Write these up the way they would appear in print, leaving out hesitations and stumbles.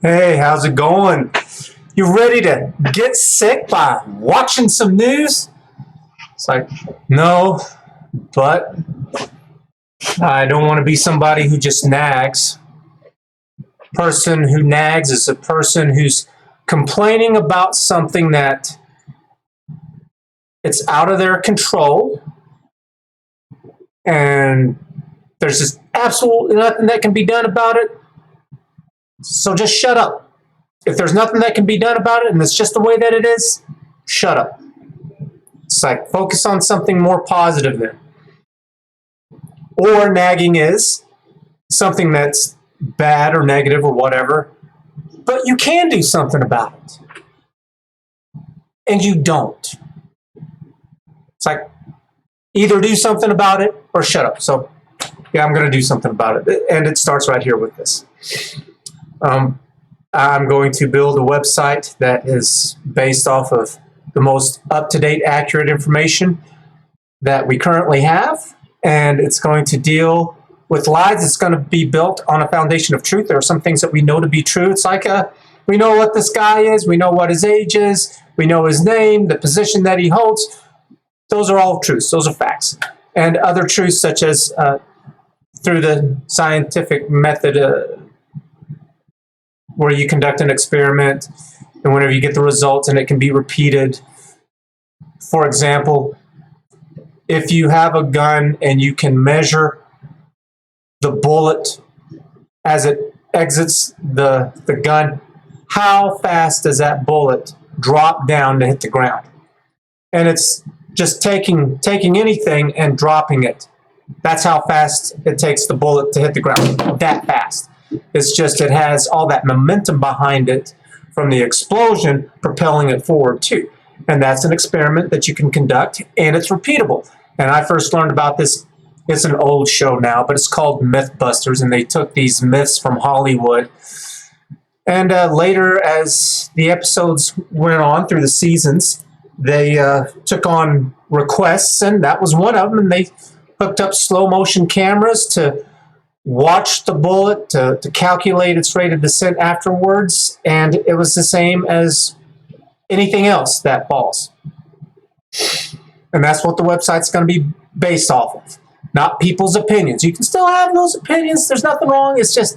Hey, how's it going? You ready to get sick by watching some news? It's like, no, but I don't want to be somebody who just nags. Person who nags is a person who's complaining about something that it's out of their control and there's just absolutely nothing that can be done about it. So just shut up. If there's nothing that can be done about it and it's just the way that it is, shut up. It's like focus on something more positive then. Or nagging is something that's bad or negative or whatever, but you can do something about it. And you don't. It's like either do something about it or shut up. So yeah, I'm going to do something about it. And it starts right here with this. I'm going to build a website that is based off of the most up-to-date, accurate information that we currently have, and it's going to deal with lies. It's going to be built on a foundation of truth. There are some things that we know to be true. It's like we know what this guy is, we know what his age is, we know his name, the position that he holds. Those are all truths. Those are facts. And other truths such as through the scientific method where you conduct an experiment and whenever you get the results and it can be repeated. For example, if you have a gun and you can measure the bullet as it exits the gun, how fast does that bullet drop down to hit the ground? And it's just taking anything and dropping it. That's how fast it takes the bullet to hit the ground, that fast. It's just it has all that momentum behind it from the explosion propelling it forward too. And that's an experiment that you can conduct, and it's repeatable. And I first learned about this, it's an old show now, but it's called Mythbusters, and they took these myths from Hollywood. And later, as the episodes went on through the seasons, they took on requests, and that was one of them, and they hooked up slow motion cameras to watch the bullet, to calculate its rate of descent afterwards, and it was the same as anything else that falls. And that's what the website's going to be based off of, not people's opinions. You can still have those opinions. There's nothing wrong. It's just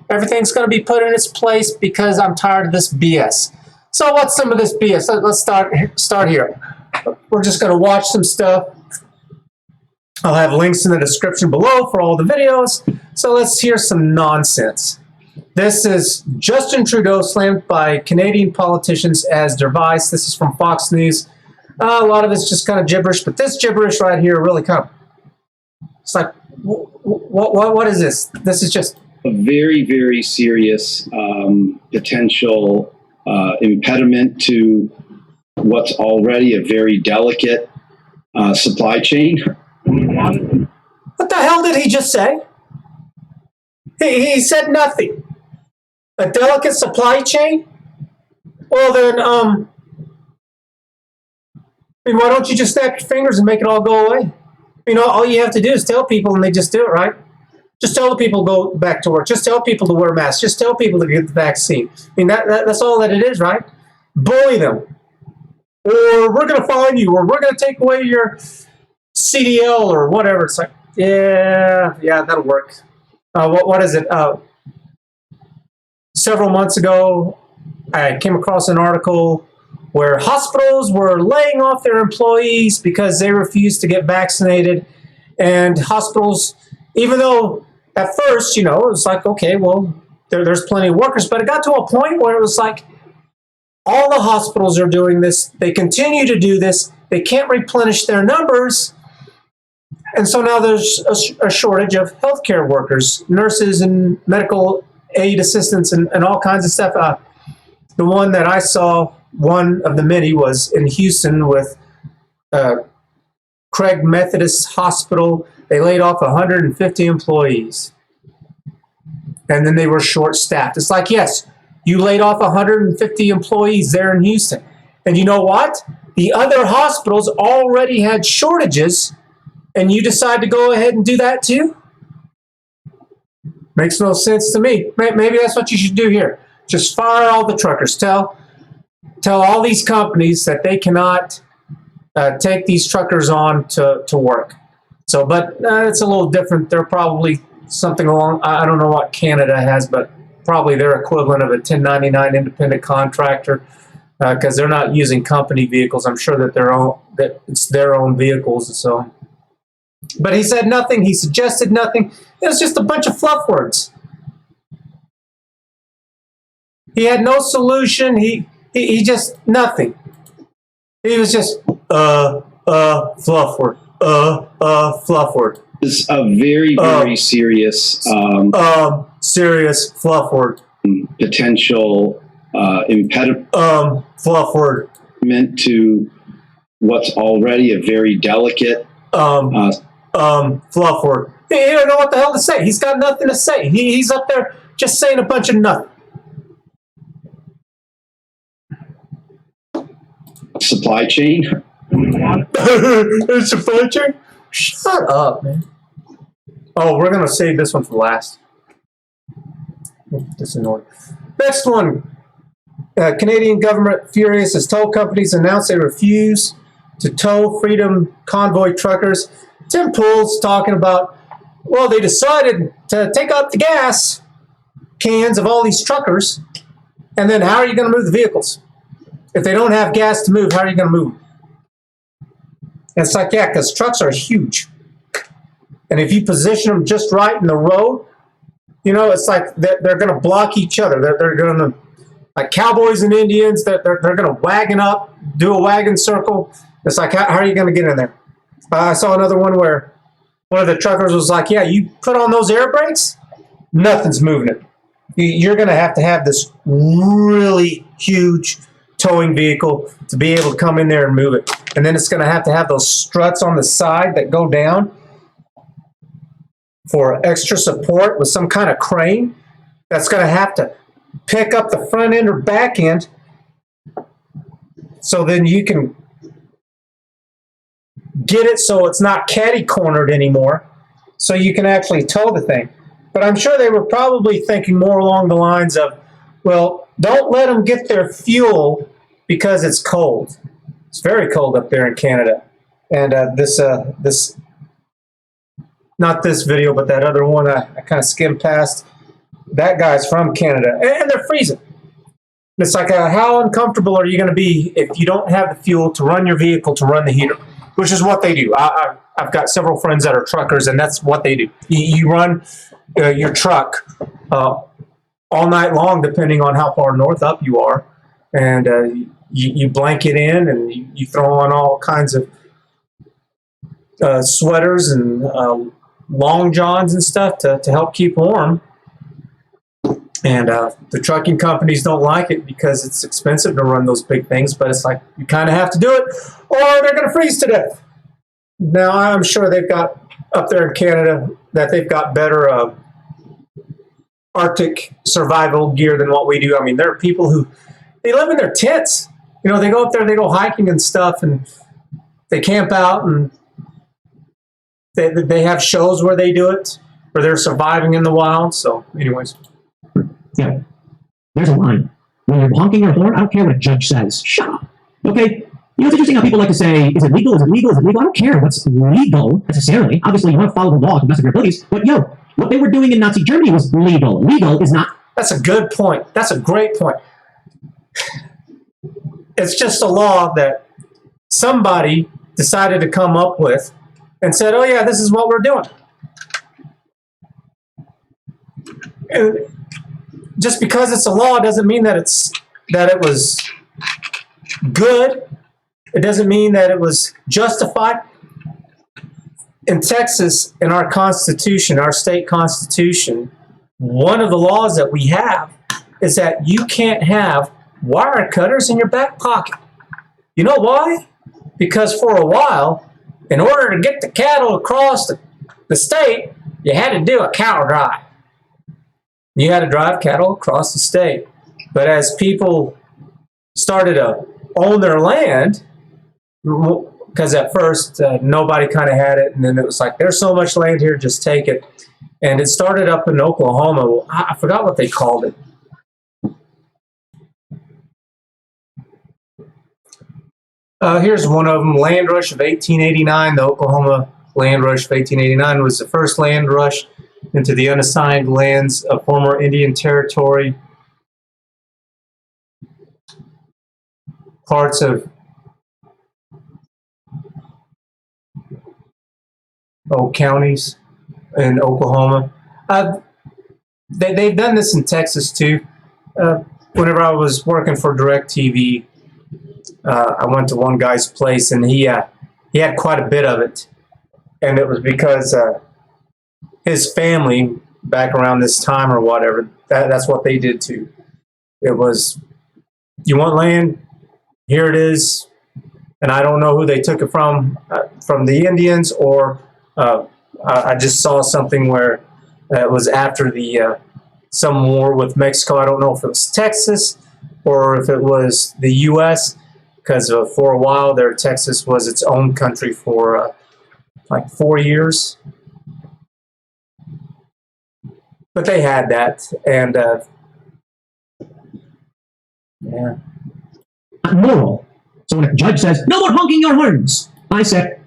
everything's going to be put in its place because I'm tired of this BS. So what's some of this BS? Let's start here. We're just going to watch some stuff. I'll have links in the description below for all the videos. So let's hear some nonsense. This is Justin Trudeau slammed by Canadian politicians as divisive. This is from Fox News. A lot of it's just kind of gibberish, but this gibberish right here really kind of, it's like, what is this? This is just a very, very serious potential impediment to what's already a very delicate supply chain. What the hell did he just say? He said nothing. A delicate supply chain? Well then, I mean, why don't you just snap your fingers and make it all go away? You know, all you have to do is tell people and they just do it, right? Just tell the people to go back to work. Just tell people to wear masks. Just tell people to get the vaccine. I mean, that's all that it is, right? Bully them. Or we're going to fine you, or we're going to take away your CDL or whatever. It's like, yeah, that'll work. What is it? Several months ago, I came across an article where hospitals were laying off their employees because they refused to get vaccinated. And hospitals, even though at first, you know, it was like, okay, well, there's plenty of workers, but it got to a point where it was like, all the hospitals are doing this. They continue to do this. They can't replenish their numbers. And so now there's a shortage of healthcare workers, nurses and medical aid assistants and all kinds of stuff. The one that I saw, one of the many, was in Houston with Craig Methodist Hospital. They laid off 150 employees. And then they were short-staffed. It's like, yes, you laid off 150 employees there in Houston. And you know what? The other hospitals already had shortages, and you decide to go ahead and do that too? Makes no sense to me. Maybe that's what you should do here. Just fire all the truckers. Tell all these companies that they cannot take these truckers on to work. So, but it's a little different. They're probably something along, I don't know what Canada has, but probably their equivalent of a 1099 independent contractor, because they're not using company vehicles. I'm sure that it's their own vehicles. So, but he said nothing. He suggested nothing. It was just a bunch of fluff words. He had no solution. He just nothing. He was just fluff word. Fluff word. Is a very, very serious serious fluff word. Potential impediment fluff word to what's already a very delicate fluff word. He don't know what the hell to say. He's got nothing to say. He's up there just saying a bunch of nothing. supply chain. Supply chain? Shut up, man. Oh, we're going to save this one for last. This is annoying. Next one. Canadian government furious as tow companies announce they refuse to tow Freedom Convoy truckers. Tim Pool's talking about, well, they decided to take out the gas cans of all these truckers, and then how are you going to move the vehicles? If they don't have gas to move, how are you going to move them? And it's like, yeah, because trucks are huge. And if you position them just right in the road, you know, it's like they're going to block each other. They're going to, like cowboys and Indians, they're going to wagon up, do a wagon circle. It's like, how are you going to get in there? I saw another one where one of the truckers was like, yeah, you put on those air brakes, nothing's moving it. You're going to have this really huge towing vehicle to be able to come in there and move it. And then it's going to have those struts on the side that go down for extra support with some kind of crane that's going to have to pick up the front end or back end, so then you can get it so it's not catty-cornered anymore, so you can actually tow the thing. But I'm sure they were probably thinking more along the lines of, well, don't let them get their fuel because it's cold. It's very cold up there in Canada. And this, not this video, but that other one I kind of skimmed past, that guy's from Canada, and they're freezing. It's like, how uncomfortable are you going to be if you don't have the fuel to run your vehicle to run the heater, which is what they do. I've got several friends that are truckers, and that's what they do. You run your truck all night long, depending on how far north up you are, and you blanket in, and you throw on all kinds of sweaters and long johns and stuff to help keep warm. And the trucking companies don't like it because it's expensive to run those big things, but it's like you kind of have to do it or they're going to freeze to death. Now, I'm sure they've got up there in Canada that they've got better Arctic survival gear than what we do. I mean, there are people who, they live in their tents. You know, they go up there, they go hiking and stuff, and they camp out, and they have shows where they do it, where they're surviving in the wild. So anyways. Yeah, there's a line. When you're honking your horn, I don't care what a judge says. Shut up. Okay? You know, it's interesting how people like to say, is it legal? Is it legal? Is it legal? I don't care what's legal necessarily. Obviously, you want to follow the law to the best of your abilities. But yo, what they were doing in Nazi Germany was legal. Legal is not. That's a good point. That's a great point. It's just a law that somebody decided to come up with and said, oh yeah, this is what we're doing. And just because it's a law doesn't mean that it was good. It doesn't mean that it was justified. In Texas, in our Constitution, our state Constitution, one of the laws that we have is that you can't have wire cutters in your back pocket. You know why? Because for a while, in order to get the cattle across the state, you had to do a cattle drive. You had to drive cattle across the state. But as people started to own their land, because at first nobody kind of had it, and then it was like, there's so much land here, just take it. And it started up in Oklahoma. I forgot what they called it. Here's one of them, Land Rush of 1889. The Oklahoma Land Rush of 1889 was the first land rush into the unassigned lands of former Indian Territory, parts of counties in Oklahoma. They've done this in Texas too. Whenever I was working for DirecTV, I went to one guy's place and he had quite a bit of it, and it was because his family back around this time or whatever, that's what they did too. It was, you want land, here it is, and I don't know who they took it from the Indians, or I just saw something where it was after the some war with Mexico. I don't know if it was Texas or if it was the U.S., because for a while there, Texas was its own country for like 4 years. But they had that, and yeah. Moral. So when a judge says, no more honking your horns, I say,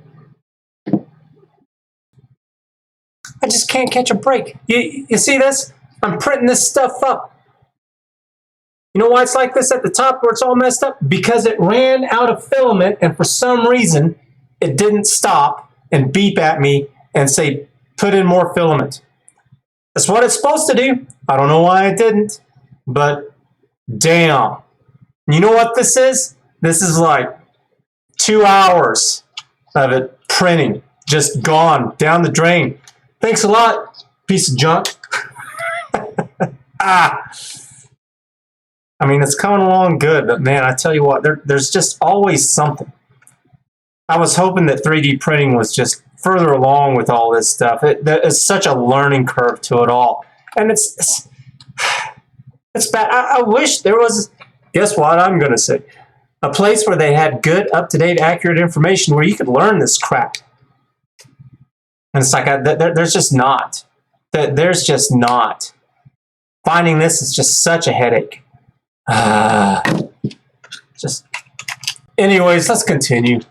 I just can't catch a break. You see this? I'm printing this stuff up. You know why it's like this at the top where it's all messed up? Because it ran out of filament, and for some reason, it didn't stop and beep at me and say, put in more filament. That's what it's supposed to do. I don't know why it didn't, but damn. You know what this is? This is like 2 hours of it printing, just gone down the drain. Thanks a lot, piece of junk. I mean, it's coming along good, but man, I tell you what, there's just always something. I was hoping that 3D printing was just further along with all this stuff. It's such a learning curve to it all, and it's bad. I wish there was. Guess what I'm going to say? A place where they had good, up-to-date, accurate information where you could learn this crap. And it's like there's just not. There's just not. Finding this is just such a headache. Just. Anyways, let's continue.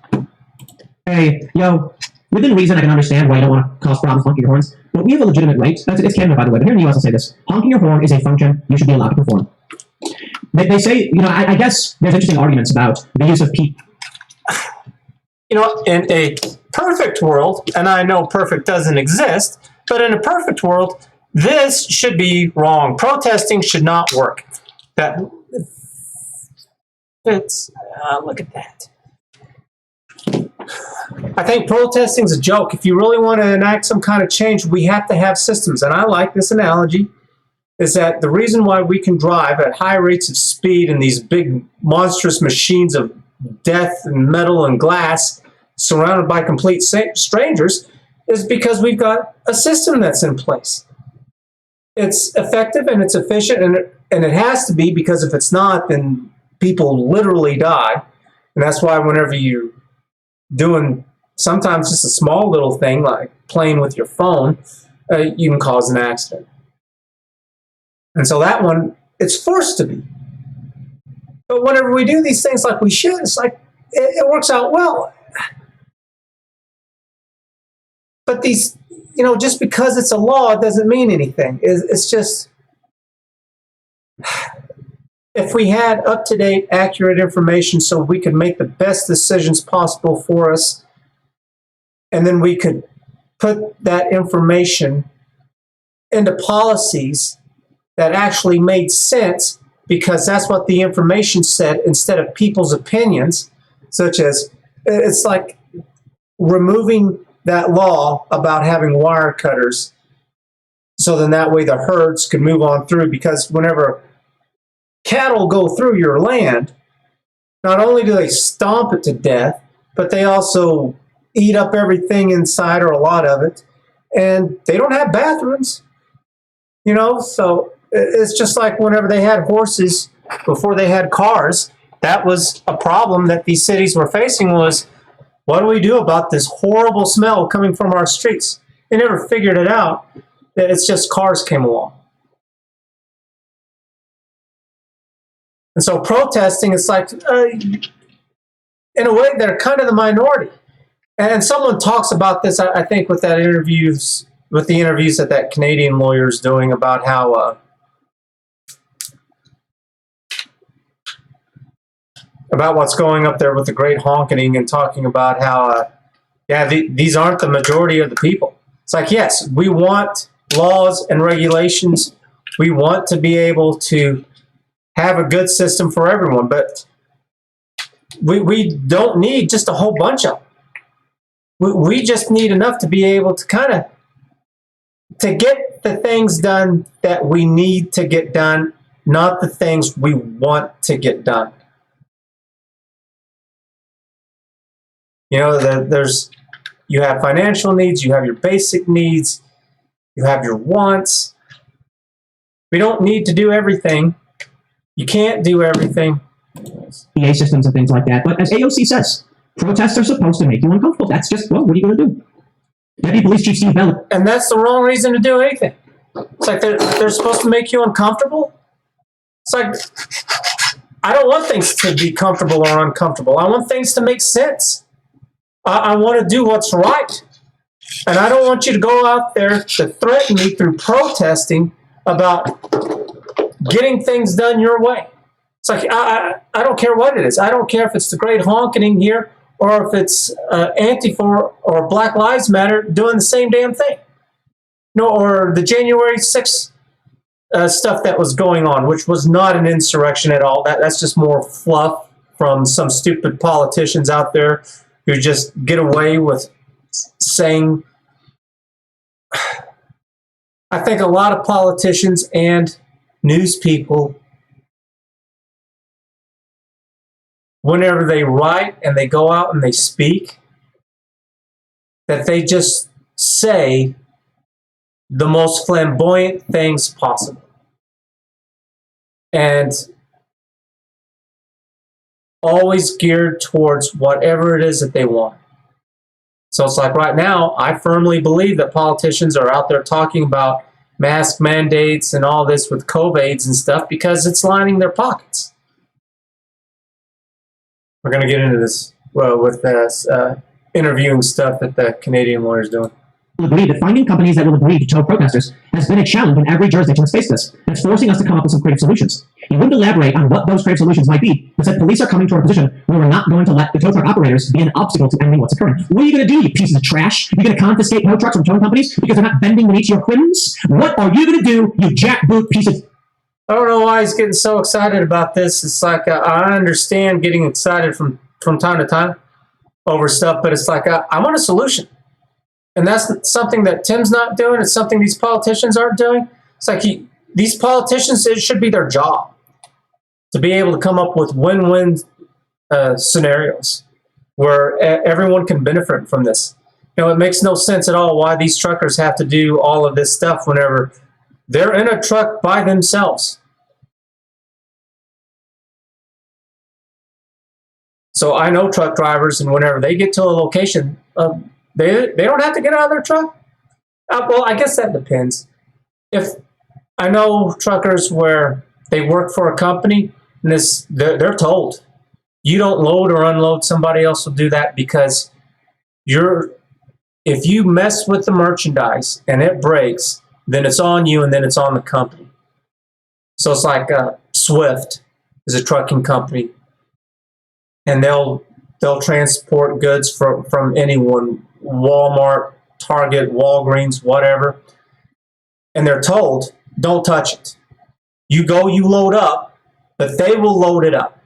hey, yo, within reason, I can understand why you don't want to cause problems honking your horns, but we have a legitimate right. It's Canada, by the way, but here in the US, I'll say this. Honking your horn is a function you should be allowed to perform. They say, you know, I guess there's interesting arguments about the use of people. You know, in a perfect world, and I know perfect doesn't exist, but in a perfect world, this should be wrong. Protesting should not work. Look at that. I think protesting is a joke. If you really want to enact some kind of change, we have to have systems. And I like this analogy, is that the reason why we can drive at high rates of speed in these big monstrous machines of death and metal and glass surrounded by complete strangers is because we've got a system that's in place. It's effective and it's efficient, and it has to be, because if it's not, then people literally die. And that's why whenever you're doing sometimes just a small little thing like playing with your phone, you can cause an accident. And so that one, it's forced to be. But whenever we do these things like we should, it's like it works out well. But these, you know, just because it's a law, it doesn't mean anything. It's just, if we had up-to-date, accurate information so we could make the best decisions possible for us, and then we could put that information into policies that actually made sense, because that's what the information said instead of people's opinions, such as, it's like removing that law about having wire cutters, so then that way the herds could move on through, because whenever cattle go through your land, not only do they stomp it to death, but they also eat up everything inside, or a lot of it, and they don't have bathrooms, you know. So it's just like whenever they had horses before they had cars, that was a problem that these cities were facing, was, what do we do about this horrible smell coming from our streets? They never figured it out, that it's just cars came along. And so protesting, it's like, in a way, they're kind of the minority. And someone talks about this, I think, with the interviews that that Canadian lawyer is doing about how about what's going up there with the great honking, and talking about how these aren't the majority of the people. It's like, yes, we want laws and regulations. We want to be able to have a good system for everyone, but we don't need just a whole bunch of them. We just need enough to be able to kind of to get the things done that we need to get done, not the things we want to get done. You know, you have financial needs, you have your basic needs, you have your wants. We don't need to do everything. You can't do everything. PA systems and things like that. But as AOC says, protests are supposed to make you uncomfortable. That's just, well, what are you going to do? Deputy Police Chief Steve Bell. And that's the wrong reason to do anything. It's like they're supposed to make you uncomfortable. It's like, I don't want things to be comfortable or uncomfortable. I want things to make sense. I want to do what's right. And I don't want you to go out there to threaten me through protesting about getting things done your way. It's like, I don't care what it is. I don't care if it's the great honking here or if it's Antifa or Black Lives Matter doing the same damn thing. No, or the January 6th stuff that was going on, which was not an insurrection at all. That's just more fluff from some stupid politicians out there who just get away with saying. I think a lot of politicians and news people, whenever they write and they go out and they speak, that they just say the most flamboyant things possible. And always geared towards whatever it is that they want. So it's like right now, I firmly believe that politicians are out there talking about mask mandates and all this with COVIDs and stuff because it's lining their pockets. We're going to get into this with this interviewing stuff that the Canadian lawyer is doing. Agree that finding companies that will agree to tow protesters has been a challenge in every jurisdiction that's faced this, and it's forcing us to come up with some creative solutions. He wouldn't elaborate on what those creative solutions might be, but said police are coming toward a position where we're not going to let the tow truck operators be an obstacle to ending what's occurring. What are you going to do, you pieces of trash? You're going to confiscate tow trucks from towing companies because they're not bending beneath your whims? What are you going to do, you jackboot piece of... I don't know why he's getting so excited about this. It's like I understand getting excited from time to time over stuff, but it's like I want a solution. And that's something that Tim's not doing. It's something these politicians aren't doing. It's like these politicians, it should be their job to be able to come up with win-win scenarios where everyone can benefit from this. You know, it makes no sense at all why these truckers have to do all of this stuff whenever they're in a truck by themselves. So I know truck drivers, and whenever they get to a location, they don't have to get out of their truck. Well, I guess that depends. If I know truckers where they work for a company, and they're told, you don't load or unload, somebody else will do that because if you mess with the merchandise and it breaks, then it's on you and then it's on the company. So it's like Swift is a trucking company, and they'll transport goods from anyone, Walmart, Target, Walgreens, whatever, and they're told, don't touch it. You go, you load up, but they will load it up.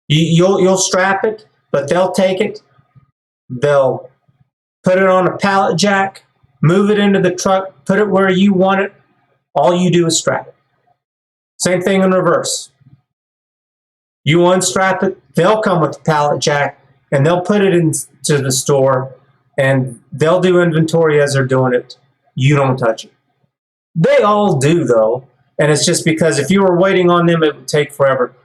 You'll strap it, but they'll take it, they'll put it on a pallet jack, move it into the truck, put it where you want it. All you do is strap it. Same thing in reverse. You unstrap it, they'll come with the pallet jack, and they'll put it into the store, and they'll do inventory as they're doing it. You don't touch it. They all do, though, and it's just because if you were waiting on them, it would take forever.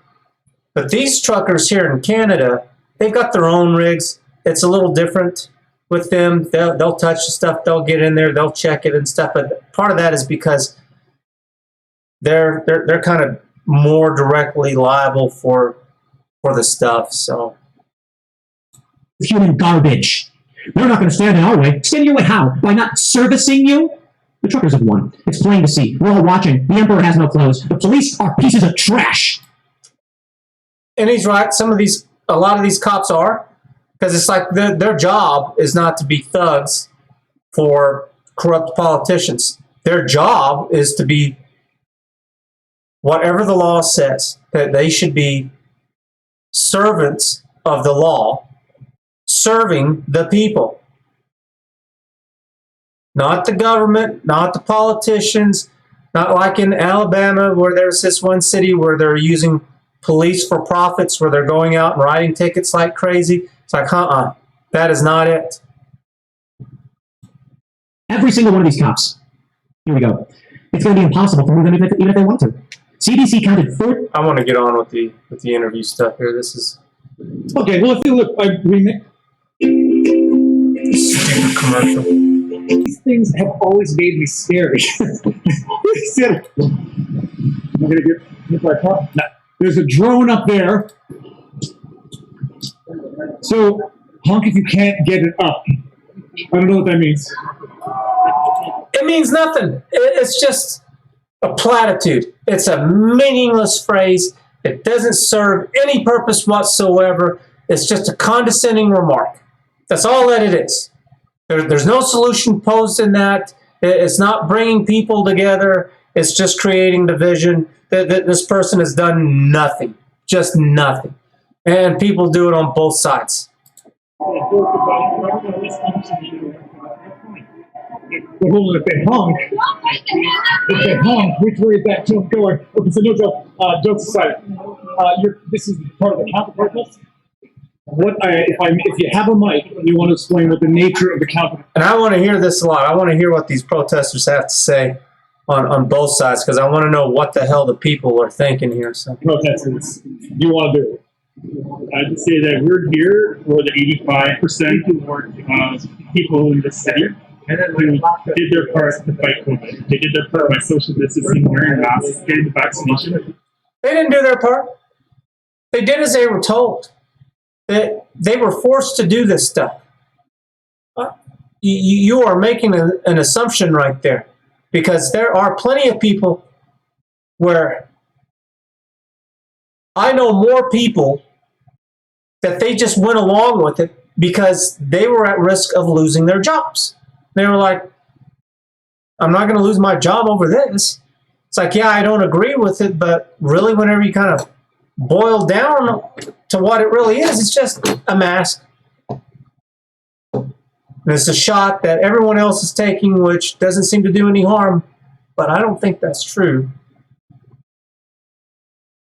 But these truckers here in Canada, they've got their own rigs. It's a little different with them. They'll touch the stuff, they'll get in there, they'll check it and stuff, but part of that is because they're kind of more directly liable for for the stuff. So Human garbage. They're not going to stand in our way. Stand in your way how? By not servicing you? The truckers have won. It's plain to see. We're all watching. The emperor has no clothes. The police are pieces of trash. and he's right. A lot of these cops are, because it's like their job is not to be thugs for corrupt politicians. Their job is to be whatever the law says, that they should be servants of the law, serving the people. Not the government, not the politicians, not like in Alabama where there's this one city where they're using police for profits, where they're going out and writing tickets like crazy. It's like, that is not it. Every single one of these cops. Here we go. It's going to be impossible for them even if they want to. CDC counted 4. I want to get on with the interview stuff here. This is Okay, well, if you look, stupid commercial. these things have always made me scared. I'm gonna get hit by a car. No. There's a drone up there. So, honk if you can't get it up. I don't know what that means. It means nothing. It's just a platitude. It's a meaningless phrase. It doesn't serve any purpose whatsoever. It's just a condescending remark. That's all that it is. There's no solution posed in that. It's not bringing people together. It's just creating division. This person has done nothing. Just nothing. And people do it on both sides. Well, if they honk, which way is that joke going? Okay, so no joke. Jokes aside, this is part of the counter-protest. If you have a mic, you want to explain what the nature of the counter. And I want to hear this a lot. I want to hear what these protesters have to say on both sides, because I want to know what the hell the people are thinking here. So Protesters, you want to do it? I'd say that we're here for the 85% of people in the city who did their part to fight COVID. They did their part by social distancing, wearing masks, getting the vaccination. they didn't do their part. They did as they were told. They were forced to do this stuff. You are making an assumption right there, because there are plenty of people where I know more people that they just went along with it because they were at risk of losing their jobs. They were like, I'm not going to lose my job over this. It's like, yeah, I don't agree with it, but really whenever you kind of boil down to what it really is, it's just a mask. And it's a shot that everyone else is taking, which doesn't seem to do any harm, but I don't think that's true.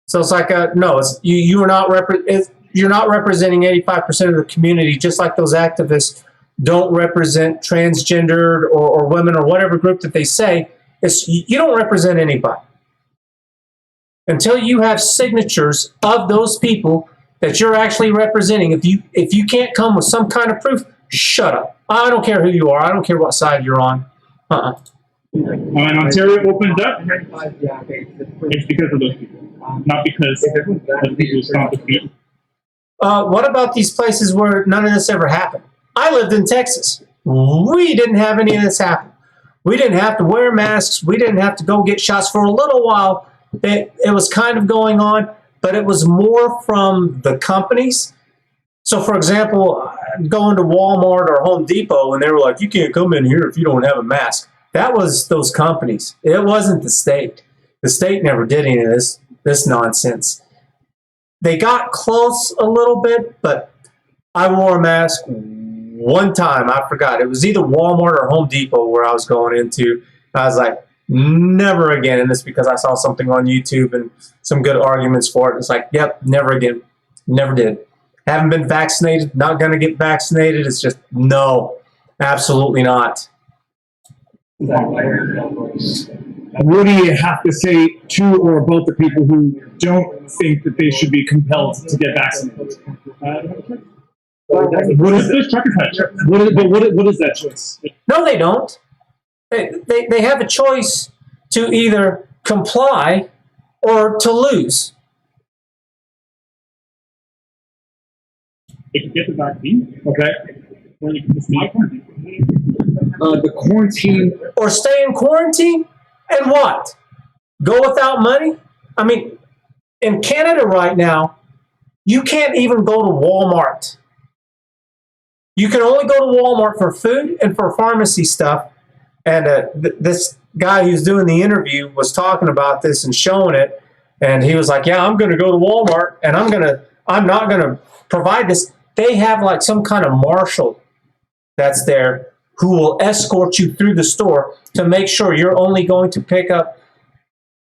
So it's like, no, you're not representing 85% of the community, just like those activists don't represent transgendered or women or whatever group that they say. You don't represent anybody. Until you have signatures of those people that you're actually representing, if you can't come with some kind of proof, shut up. I don't care who you are. I don't care what side you're on. When Ontario opened up, it's because of those people, not because of people who stopped the feet. What about these places where none of this ever happened? I lived in Texas. We didn't have any of this happen. We didn't have to wear masks. We didn't have to go get shots for a little while. It was kind of going on, but it was more from the companies. So, for example, going to Walmart or Home Depot, and they were like, you can't come in here if you don't have a mask. That was those companies. It wasn't the state. The state never did any of this nonsense. They got close a little bit, but I wore a mask one time. I forgot. It was either Walmart or Home Depot where I was going into. I was like, never again. And it's because I saw something on YouTube and some good arguments for it. It's like, yep, never again. Never did. Haven't been vaccinated. Not going to get vaccinated. It's just, no, absolutely not. What do you have to say to or about the people who don't think that they should be compelled to get vaccinated? What is this? What is that choice? No, they don't. They have a choice to either comply or to lose. They can get the vaccine, Okay. or they can just stay quarantined. The quarantine. Or stay in quarantine and what? Go without money? I mean, in Canada right now, you can't even go to Walmart. You can only go to Walmart for food and for pharmacy stuff. And this guy who's doing the interview was talking about this and showing it. And he was like, yeah, I'm going to go to Walmart and I'm not going to provide this. They have like some kind of marshal that's there who will escort you through the store to make sure you're only going to pick up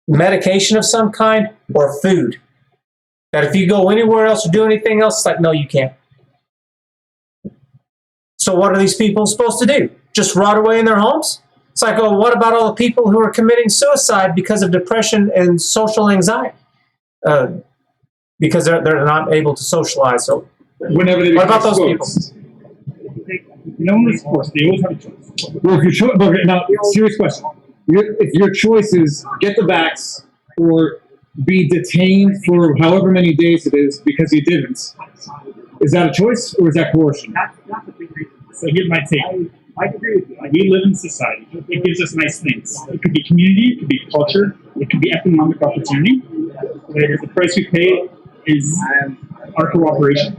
medication of some kind or food. That if you go anywhere else or do anything else, it's like, no, you can't. So what are these people supposed to do? Just rot away in their homes? It's like, oh, what about all the people who are committing suicide because of depression and social anxiety? Because they're not able to socialize. So Whenever they what about those exposed. people? No one is forced. They always have a choice. Well, if your choice, okay, now, serious question. If your choice is get the vax or be detained for however many days it is because you didn't, is that a choice or is that coercion? That's a big reason. So here's my take. I agree with you. Like, we live in society. It gives us nice things. It could be community. It could be culture. It could be economic opportunity. The price we pay is our cooperation.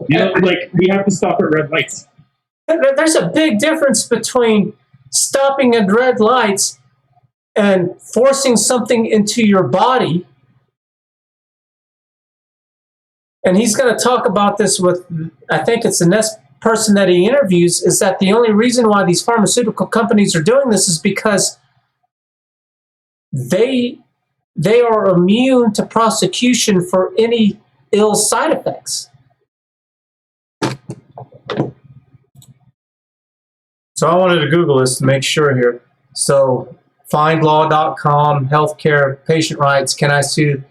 You know, like, we have to stop at red lights. There's a big difference between stopping at red lights and forcing something into your body. And he's going to talk about this with, I think it's the next person that he interviews, is that the only reason why these pharmaceutical companies are doing this is because they are immune to prosecution for any ill side effects. So I wanted to Google this to make sure here. So findlaw.com, healthcare, patient rights. Can I sue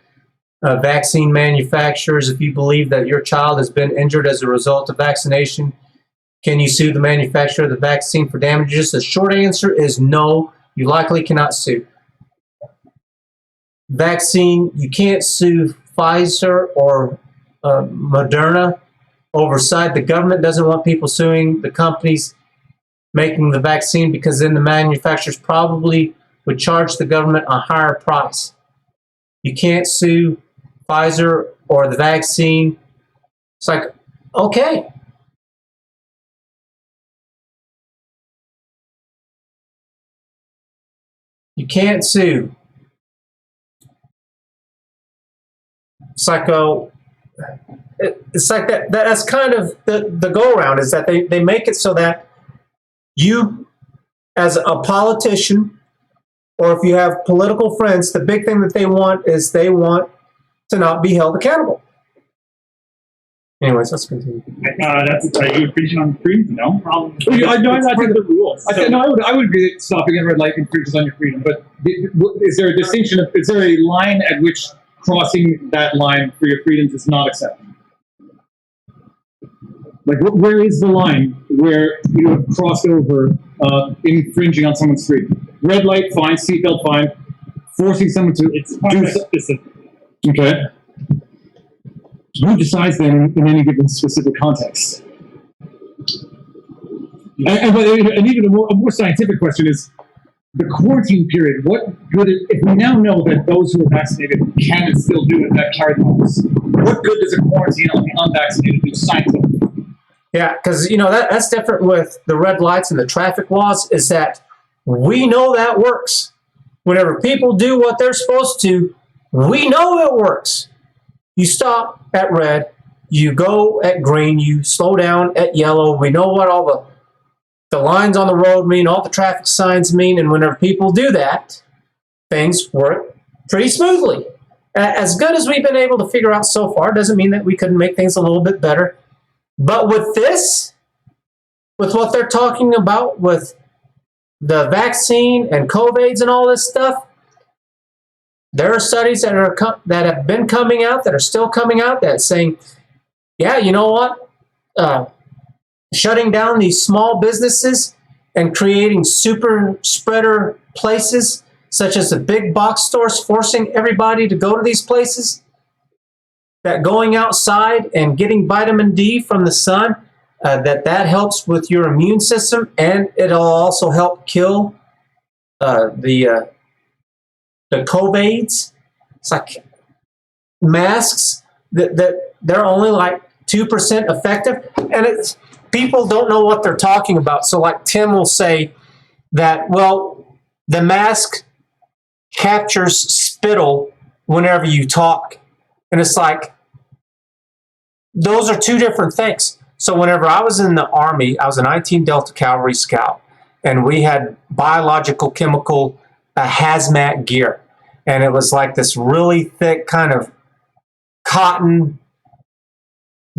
vaccine manufacturers if you believe that your child has been injured as a result of vaccination? Can you sue the manufacturer of the vaccine for damages? The short answer is no. You likely cannot sue. Vaccine, you can't sue Pfizer or Moderna oversight. The government doesn't want people suing the companies making the vaccine because then the manufacturers probably would charge the government a higher price. You can't sue Pfizer or the vaccine. It's like, okay. You can't sue. It's like, it's like that's kind of the go-around, is that they make it so that you, as a politician, or if you have political friends, the big thing that they want is they want to not be held accountable. Anyways, let's continue. Are you infringing on freedom? No problem. I know It's part of the rules. I would agree that stopping at red light infringes on your freedom, but is there a distinction? Is there a line at which crossing that line for your freedoms is not acceptable? Like, where is the line where you have crossed over infringing on someone's freedom? Red light, fine. Seatbelt, fine. Forcing someone to It's context specific. Okay. Who decides then in any given specific context? And even a more scientific question is the quarantine period. What good, if we now know that those who are vaccinated can and still do it, that carry the virus, what good does a quarantine on the unvaccinated do scientifically? Yeah, because that's different with the red lights and the traffic laws, is that we know that works. Whenever people do what they're supposed to, we know it works. You stop at red, you go at green, you slow down at yellow. We know what all the lines on the road mean, all the traffic signs mean, and whenever people do that, things work pretty smoothly. As good as we've been able to figure out so far, doesn't mean that we couldn't make things a little bit better. But with this, with what they're talking about with the vaccine and COVIDs and all this stuff, there are studies that have been coming out, that are still coming out, that's saying, yeah, you know what? Shutting down these small businesses and creating super spreader places, such as the big box stores, forcing everybody to go to these places, that going outside and getting vitamin D from the sun, that helps with your immune system, and it'll also help kill the COVIDs. It's like masks that they're only like 2% effective, and it's people don't know what they're talking about. So like Tim will say that, well, the mask captures spittle whenever you talk, and it's like those are two different things. So whenever I was in the Army, I was a 19 Delta Cavalry Scout, and we had biological, chemical, hazmat gear. And it was like this really thick kind of cotton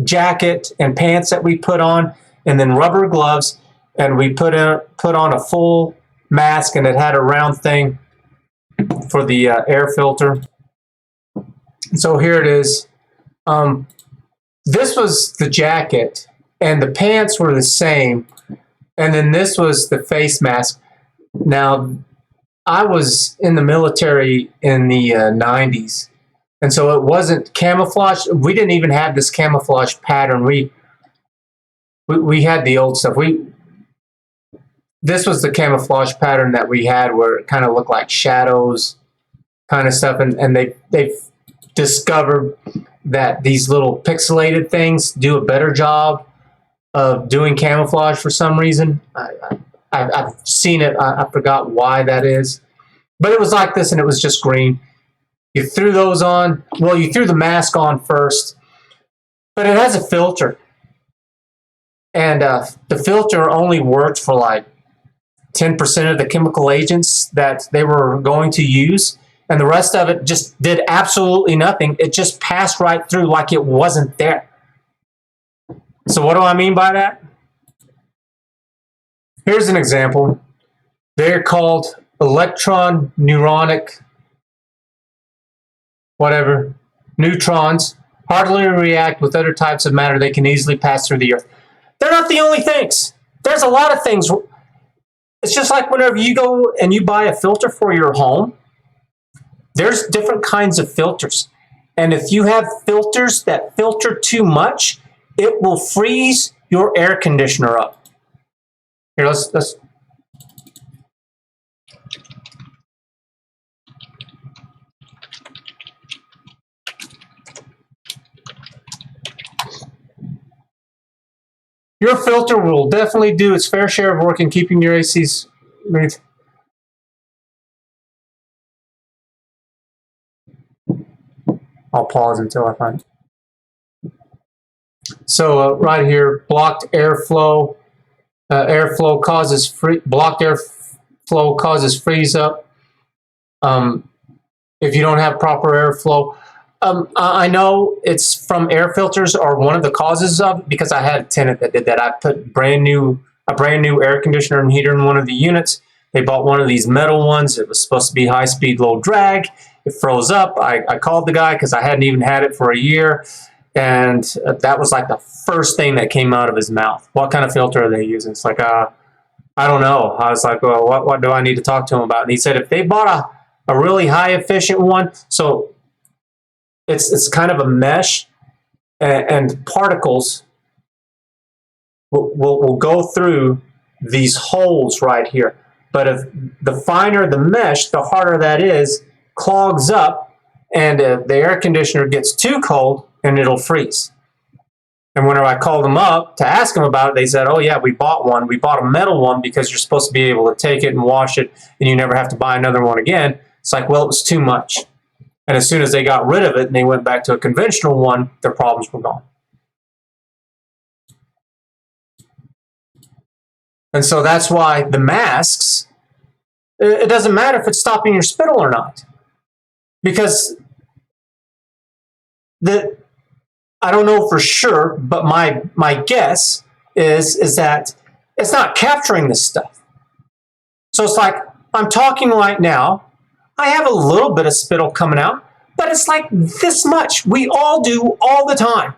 jacket and pants that we put on, and then rubber gloves, and we put on a full mask, and it had a round thing for the air filter. So here it is. This was the jacket, and the pants were the same, and then this was the face mask. Now, I was in the military in the 90s, and so it wasn't camouflage. We didn't even have this camouflage pattern. We had the old stuff. This was the camouflage pattern that we had, where it kind of looked like shadows kind of stuff, and they've discovered that these little pixelated things do a better job of doing camouflage for some reason. I've seen it. I forgot why that is. But it was like this, and it was just green. You threw those on. Well, you threw the mask on first. But it has a filter. And the filter only worked for like 10% of the chemical agents that they were going to use. And the rest of it just did absolutely nothing. It just passed right through like it wasn't there. So what do I mean by that? Here's an example. They're called electron neuronic, whatever, neutrons. Hardly react with other types of matter. They can easily pass through the earth. They're not the only things. There's a lot of things. It's just like whenever you go and you buy a filter for your home, there's different kinds of filters. And if you have filters that filter too much, it will freeze your air conditioner up. Here, let's your filter will definitely do its fair share of work in keeping your ACs smooth. I'll pause until I find it. So right here, blocked airflow. Airflow causes blocked airflow causes freeze up. If you don't have proper airflow, I know it's from air filters are one of the causes of it, because I had a tenant that did that. I put a brand new air conditioner and heater in one of the units. They bought one of these metal ones. It was supposed to be high speed, low drag. It froze up. I called the guy because I hadn't even had it for a year. And that was like the first thing that came out of his mouth. What kind of filter are they using? It's like, I don't know. I was like, well, what do I need to talk to him about? And he said, if they bought a really high efficient one, so it's kind of a mesh, and particles will go through these holes right here. But if the finer the mesh, the harder that is, clogs up, and the air conditioner gets too cold, and it'll freeze. And whenever I called them up to ask them about it, they said, oh yeah, we bought one. We bought a metal one because you're supposed to be able to take it and wash it, and you never have to buy another one again. It's like, well, it was too much. And as soon as they got rid of it and they went back to a conventional one, their problems were gone. And so that's why the masks, it doesn't matter if it's stopping your spittle or not. Because I don't know for sure, but my guess is that it's not capturing this stuff. So it's like, I'm talking right now, I have a little bit of spittle coming out, but it's like this much. We all do all the time.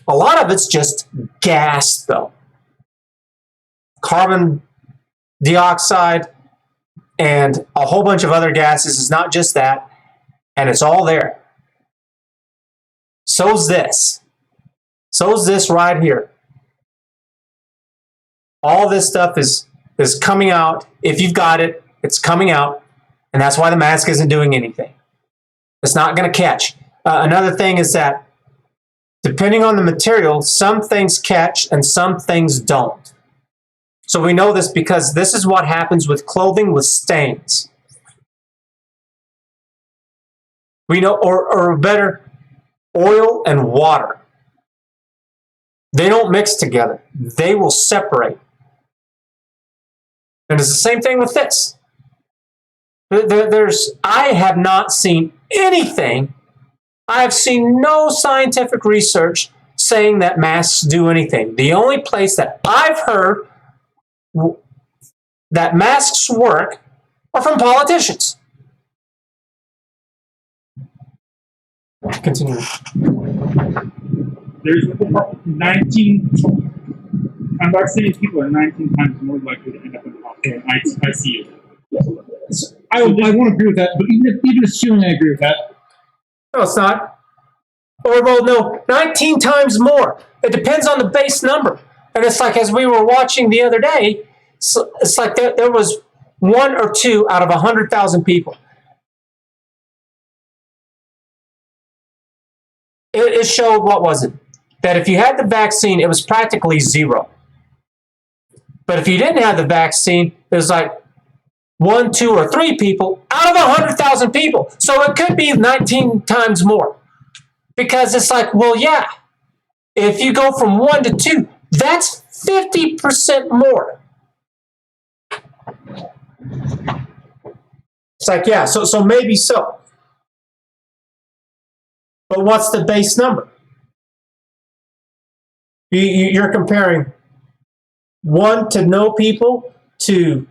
A lot of it's just gas, though. Carbon dioxide and a whole bunch of other gases. It's not just that, and it's all there. So's this. So's this right here. All this stuff is coming out. If you've got it, it's coming out. And that's why the mask isn't doing anything. It's not going to catch. Another thing is that depending on the material, some things catch and some things don't. So we know this because this is what happens with clothing with stains. We know, or better, oil and water. They don't mix together. They will separate. And it's the same thing with this. I have not seen anything. I have seen no scientific research saying that masks do anything. The only place that I've heard that masks work are from politicians. Continue. There's 19 unvaccinated people are 19 times more likely to end up in the hospital in ICU. I won't agree with that, but even assuming I agree with that, No, it's not. Or, well, no, 19 times more. It depends on the base number. And it's like, as we were watching the other day, it's like there was 1 or 2 out of 100,000 people. It showed, what was it? That if you had the vaccine, it was practically 0. But if you didn't have the vaccine, it was like 1, 2, or 3 people out of 100,000 people. So it could be 19 times more. Because it's like, well, yeah, if you go from 1 to 2, that's 50% more. It's like, yeah, so maybe so. But what's the base number? You're comparing 1 to no people to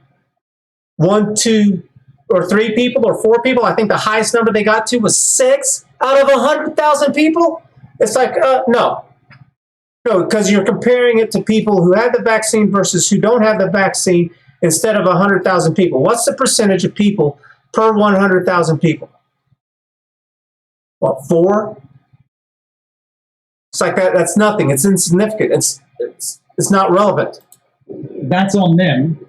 1, 2, or 3 people or 4 people. I think the highest number they got to was 6 out of 100,000 people. It's like, no, because you're comparing it to people who have the vaccine versus who don't have the vaccine instead of 100,000 people. What's the percentage of people per 100,000 people? What, 4? It's like that. That's nothing. It's insignificant. It's not relevant. that's on them,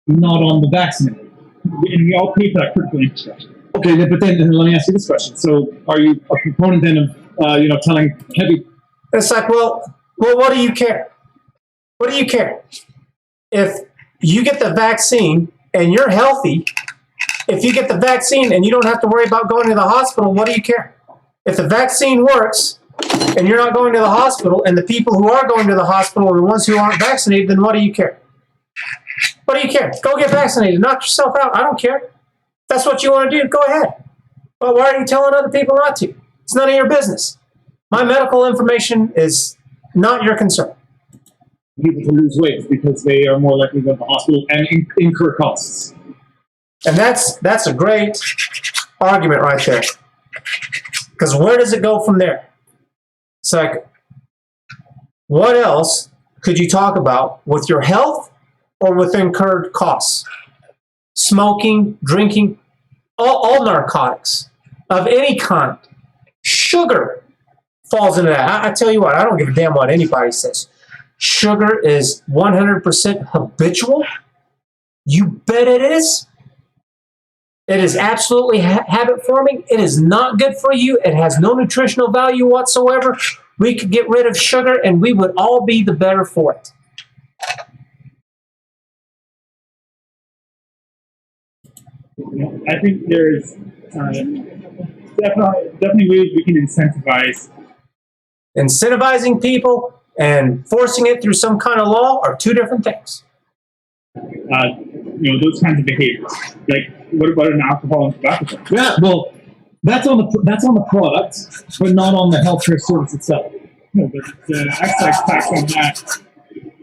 not on the vaccinated. And we all pay for that critical infrastructure. Okay, but then let me ask you this question. So, are you a proponent then of, telling heavy? It's like, well, what do you care? What do you care? If you get the vaccine and you're healthy, if you get the vaccine and you don't have to worry about going to the hospital, what do you care? If the vaccine works and you're not going to the hospital and the people who are going to the hospital are the ones who aren't vaccinated, then what do you care? What do you care? Go get vaccinated. Knock yourself out. I don't care. If that's what you want to do, go ahead. But why are you telling other people not to? It's none of your business. My medical information is not your concern. People to lose weight because they are more likely to go to the hospital and incur costs. And that's a great argument right there. Because where does it go from there? It's like, what else could you talk about with your health or with incurred costs? Smoking, drinking, all narcotics of any kind. Sugar falls into that. I tell you what, I don't give a damn what anybody says. Sugar is 100% habitual. You bet it is. It is absolutely habit forming. It is not good for you. It has no nutritional value whatsoever. We could get rid of sugar and we would all be the better for it. I think there's definitely ways we can incentivize. Incentivizing people and forcing it through some kind of law are two different things. Those kinds of behaviors. Like, what about an alcohol and tobacco tax? Yeah, well, that's on the product, but not on the healthcare service itself. No, but the excise tax on that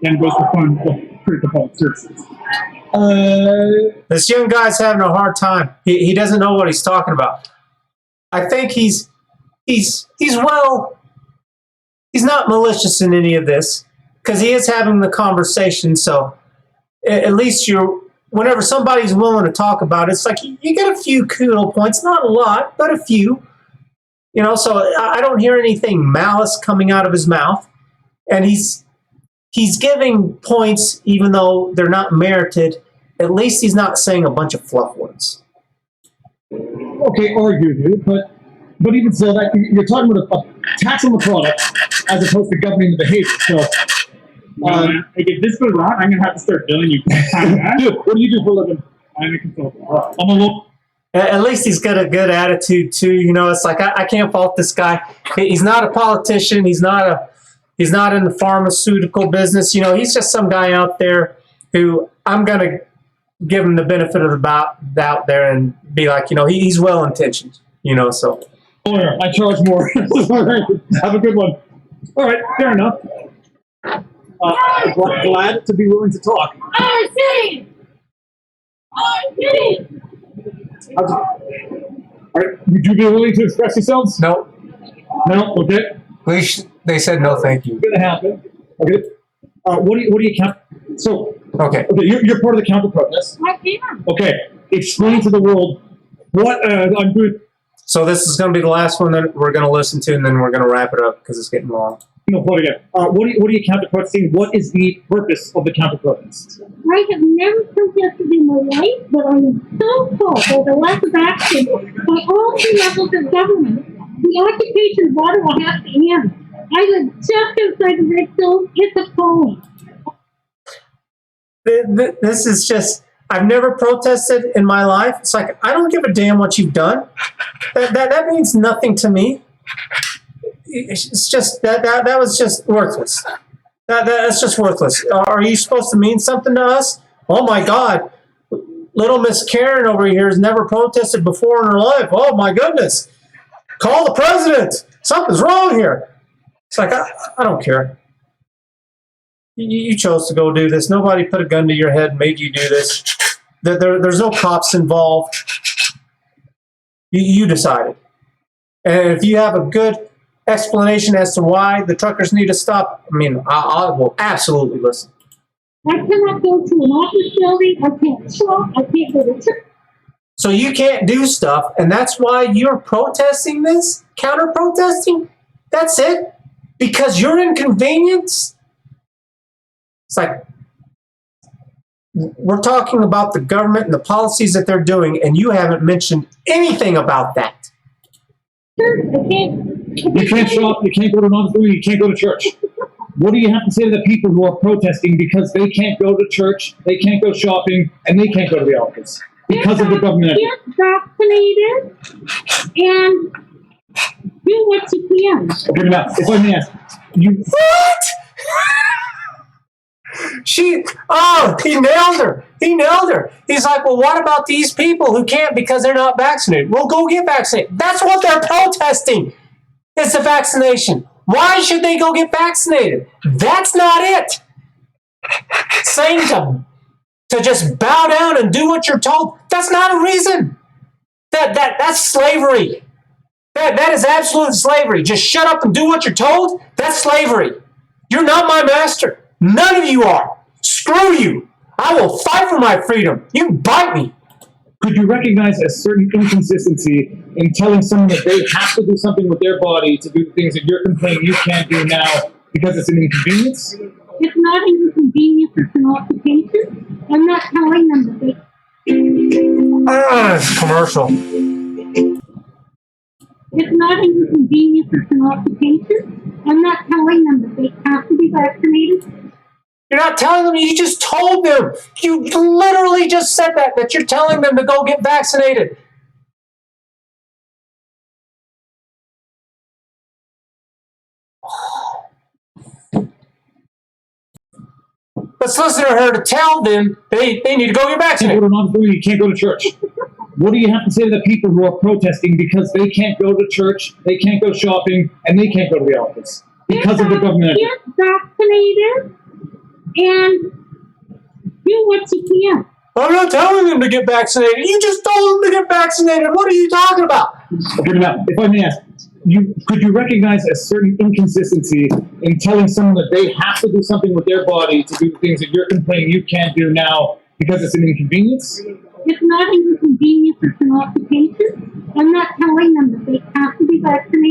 then goes to fund the critical public services. This young guy's having a hard time. He doesn't know what he's talking about. I think he's not malicious in any of this because he is having the conversation. So at least whenever somebody's willing to talk about it, it's like you get a few kudo points, not a lot, but a few. You know, so I don't hear anything malice coming out of his mouth, and he's giving points even though they're not merited. At least he's not saying a bunch of fluff words. Okay, arguably, but even still, that you're talking about a tax on the product as opposed to governing the behavior. So, Like if this goes on, I'm gonna have to start billing you. dude, what do you do for a living? I'm a consultant. I'm a local. At least he's got a good attitude too. You know, it's like I can't fault this guy. He's not a politician. He's not in the pharmaceutical business. You know, he's just some guy out there who I'm gonna give him the benefit of the doubt there and be like, you know, he's well intentioned. You know, so. Oh, yeah, I charge more. All right, have a good one. All right, fair enough. Glad to be willing to talk. I'm kidding! I'm kidding! All right, would you be willing to express yourselves? No, No. Okay. they said no, thank you. Gonna happen. Okay. What do you count? So, Okay. you're part of the counter-protest. I am. Okay. Explain to the world what I'm good. So this is going to be the last one that we're going to listen to, and then we're going to wrap it up because it's getting long. No, what again? What are you counter-protesting? What is the purpose of the counter-protest? I have never protested in my life, but I am so told by the lack of action by all three levels of government. The occupation of Ottawa has to end. I live just outside of Redstone. It's appalling. This is just, I've never protested in my life. It's like, I don't give a damn what you've done. That means nothing to me. It's just, that was just worthless. That's just worthless. Are you supposed to mean something to us? Oh my God. Little Miss Karen over here has never protested before in her life. Oh my goodness. Call the president. Something's wrong here. It's like, I don't care. You chose to go do this. Nobody put a gun to your head and made you do this. There's no cops involved. You decided. And if you have a good explanation as to why the truckers need to stop, I mean, I will absolutely listen. I cannot go to an office building. I can't shop. I can't go to church. So you can't do stuff, and that's why you're protesting this? Counter-protesting? That's it? Because you're inconvenienced? It's like, we're talking about the government and the policies that they're doing, and you haven't mentioned anything about that. I can't. You can't shop, you can't go to an office building, you can't go to church. What do you have to say to the people who are protesting because they can't go to church, they can't go shopping, and they can't go to the office because of the government? Get vaccinated and do what you can. Okay, now, if I may ask, you... What? He nailed her. He nailed her. He's like, well, what about these people who can't because they're not vaccinated? Well, go get vaccinated. That's what they're protesting. It's the vaccination. Why should they go get vaccinated? That's not it. Saying to just bow down and do what you're told, that's not a reason. That's slavery. That is absolute slavery. Just shut up and do what you're told. That's slavery. You're not my master. None of you are. Screw you. I will fight for my freedom. You can bite me. Could you recognize a certain inconsistency in telling someone that they have to do something with their body to do things that you're complaining you can't do now because it's an inconvenience? It's not an inconvenience, it's an occupation. I'm not telling them that they... It's commercial. It's not an inconvenience, it's an occupation. I'm not telling them that they have to be vaccinated. You're not telling them, you just told them. You literally just said that you're telling them to go get vaccinated. Let's listen to her to tell them they need to go get You can't vaccinated. go to an office building, you can't go to church. What do you have to say to the people who are protesting because they can't go to church, they can't go shopping, and they can't go to the office because of the government? Get vaccinated and do what you can. I'm not telling them to get vaccinated. You just told them to get vaccinated. What are you talking about? Okay, now, if I may ask, could you recognize a certain inconsistency in telling someone that they have to do something with their body to do things that you're complaining you can't do now because it's an inconvenience? It's not an inconvenience, it's an occupation. I'm not telling them that they have to be vaccinated.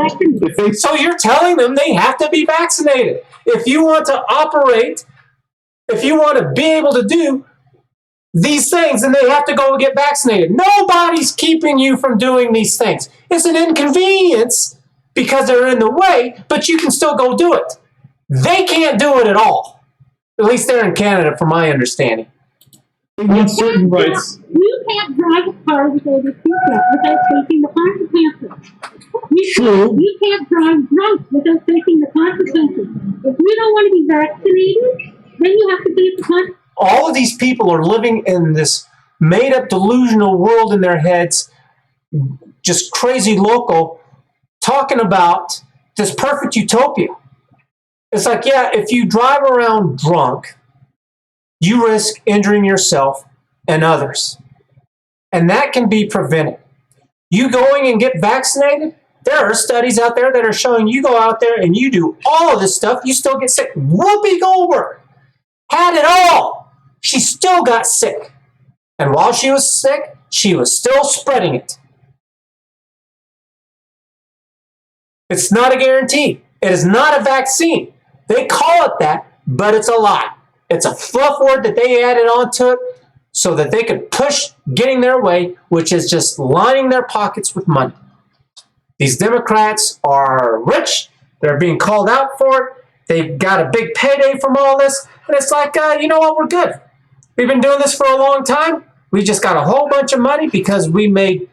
vaccinated. If they So you're telling them they have to be vaccinated. If you want to operate, if you want to be able to do these things, then they have to go and get vaccinated. Nobody's keeping you from doing these things. It's an inconvenience because they're in the way, but you can still go do it. They can't do it at all. At least they're in Canada, from my understanding. want certain rights, You can't drive a car without a seatbelt, without taking the consequences. True. You can't drive drunk without taking the consequences. If you don't want to be vaccinated, then you have to take the consequences. All of these people are living in this made-up delusional world in their heads, just crazy local, talking about this perfect utopia. It's like, yeah, if you drive around drunk, you risk injuring yourself and others. And that can be prevented. You going and get vaccinated, there are studies out there that are showing you go out there and you do all of this stuff, you still get sick. Whoopi Goldberg had it all. She still got sick. And while she was sick, she was still spreading it. It's not a guarantee. It is not a vaccine. They call it that, but it's a lie. It's a fluff word that they added onto it so that they could push getting their way, which is just lining their pockets with money. These Democrats are rich. They're being called out for it. They've got a big payday from all this. And it's like, you know what, we're good. We've been doing this for a long time. We just got a whole bunch of money because we made,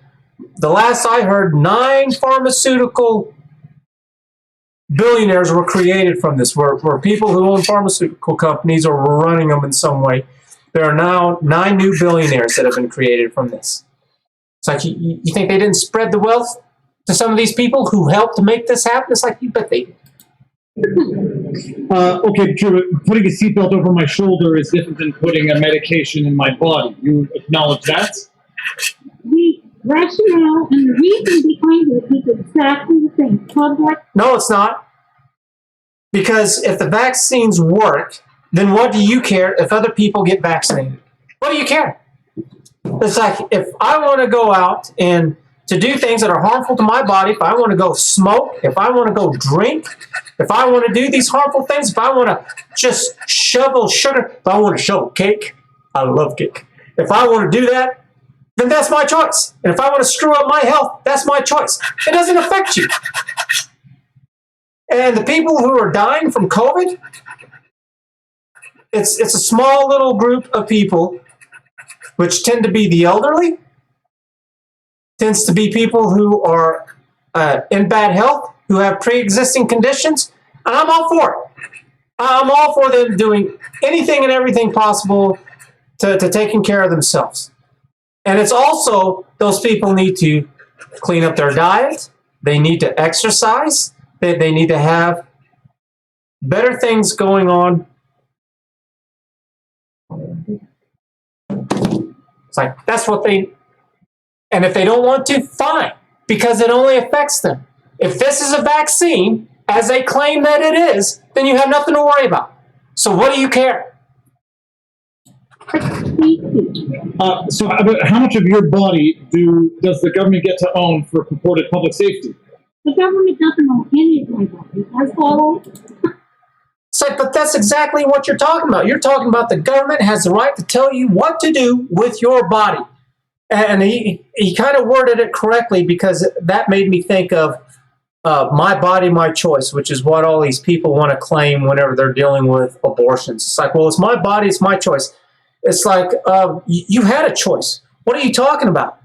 the last I heard, 9 pharmaceutical billionaires were created from this, where people who own pharmaceutical companies or were running them in some way. There are now 9 new billionaires that have been created from this. It's like, you think they didn't spread the wealth to some of these people who helped to make this happen? It's like, you bet they did. okay, true. Putting a seatbelt over my shoulder is different than putting a medication in my body. You acknowledge that? The rationale and the reason behind it is exactly the same. Public. No, it's not. Because if the vaccines work, then what do you care if other people get vaccinated? What do you care? It's like, if I want to go out and to do things that are harmful to my body, if I want to go smoke, if I want to go drink, if I want to do these harmful things, if I want to just shovel sugar, if I want to shovel cake, I love cake. If I want to do that, then that's my choice. And if I want to screw up my health, that's my choice. It doesn't affect you. And the people who are dying from COVID, it's a small little group of people, which tend to be the elderly, tends to be people who are in bad health, who have pre-existing conditions, and I'm all for it. I'm all for them doing anything and everything possible to taking care of themselves. And it's also, those people need to clean up their diet, they need to exercise, they need to have better things going on. It's like, that's what they, and if they don't want to, fine, because it only affects them. If this is a vaccine, as they claim that it is, then you have nothing to worry about. So what do you care? So how much of your body does the government get to own for purported public safety? The government doesn't own any of my body. I follow. It's like, but that's exactly what you're talking about. You're talking about the government has the right to tell you what to do with your body. And he kind of worded it correctly, because that made me think of my body, my choice, which is what all these people want to claim whenever they're dealing with abortions. It's like, well, it's my body, it's my choice. It's like, you had a choice. What are you talking about?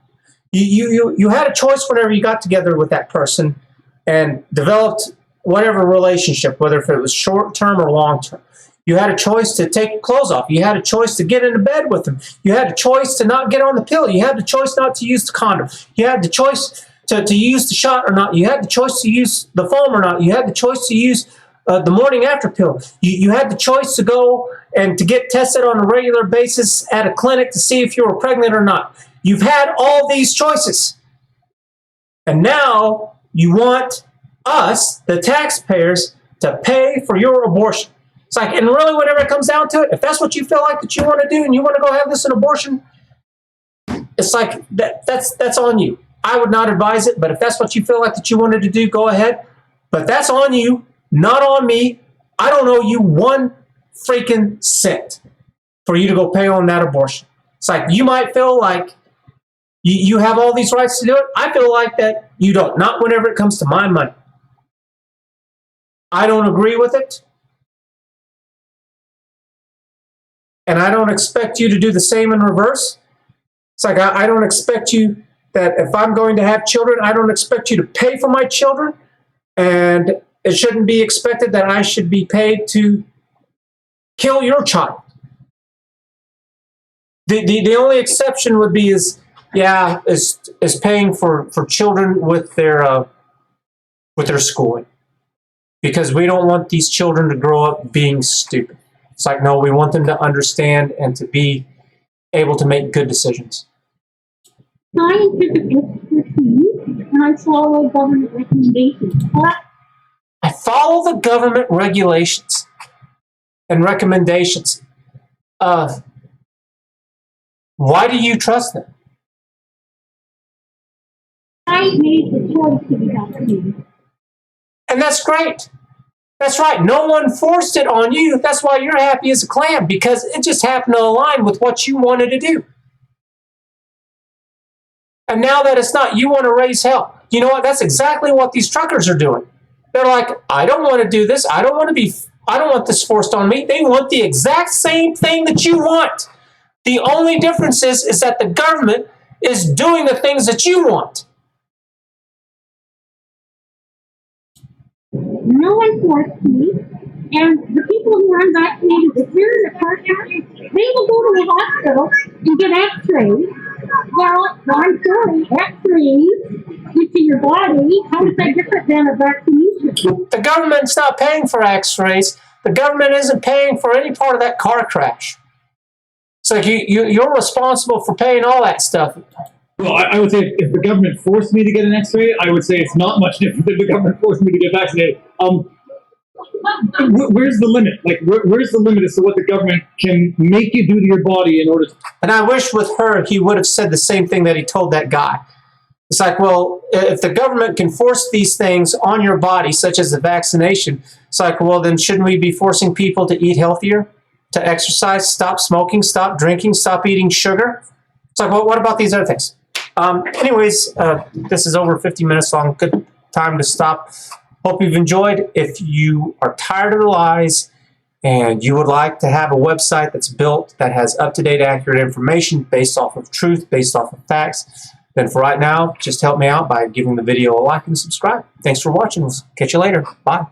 You had a choice whenever you got together with that person and developed whatever relationship, whether if it was short-term or long-term. You had a choice to take your clothes off. You had a choice to get into bed with them. You had a choice to not get on the pill. You had the choice not to use the condom. You had the choice to use the shot or not. You had the choice to use the foam or not. You had the choice to use the morning after pill. You had the choice to go and to get tested on a regular basis at a clinic to see if you were pregnant or not. You've had all these choices. And now you want us, the taxpayers, to pay for your abortion. It's like, and really, whenever it comes down to it, if that's what you feel like that you want to do and you want to go have this an abortion, it's like, that's on you. I would not advise it, but if that's what you feel like that you wanted to do, go ahead. But that's on you, not on me. I don't owe you one freaking cent for you to go pay on that abortion. It's like you might feel like you have all these rights to do it. I feel like that you don't, not whenever it comes to my money. I don't agree with it. And I don't expect you to do the same in reverse. It's like I don't expect you that if I'm going to have children, I don't expect you to pay for my children. And it shouldn't be expected that I should be paid to kill your child. The only exception would be is paying for children with their schooling. Because we don't want these children to grow up being stupid. It's like, no, we want them to understand and to be able to make good decisions. Scientific expertise, and I follow government recommendations. I follow the government regulations and recommendations. Why do you trust them? I made the choice to be vaccinated. And that's great. That's right. No one forced it on you. That's why you're happy as a clam, because it just happened to align with what you wanted to do. And now that it's not, you want to raise hell. You know what? That's exactly what these truckers are doing. They're like, I don't want to do this. I don't want this forced on me. They want the exact same thing that you want. The only difference is that the government is doing the things that you want. No one forced me, and the people who are unvaccinated, if they're in a car crash, they will go to the hospital and get x-rays. Well, I'm sorry, x-rays into your body, how is that different than a vaccination? The government's not paying for x-rays. The government isn't paying for any part of that car crash. So you're responsible for paying all that stuff. Well, I would say if the government forced me to get an X-ray, I would say it's not much different than the government forced me to get vaccinated. Where's the limit? Like, where's the limit as to what the government can make you do to your body in order to... And I wish with her, he would have said the same thing that he told that guy. It's like, well, if the government can force these things on your body, such as the vaccination, it's like, well, then shouldn't we be forcing people to eat healthier, to exercise, stop smoking, stop drinking, stop eating sugar? It's like, well, what about these other things? Anyways, this is over 50 minutes long. Good time to stop. Hope you've enjoyed. If you are tired of the lies and you would like to have a website that's built that has up-to-date, accurate information based off of truth, based off of facts, then for right now, just help me out by giving the video a like and subscribe. Thanks for watching. We'll catch you later. Bye.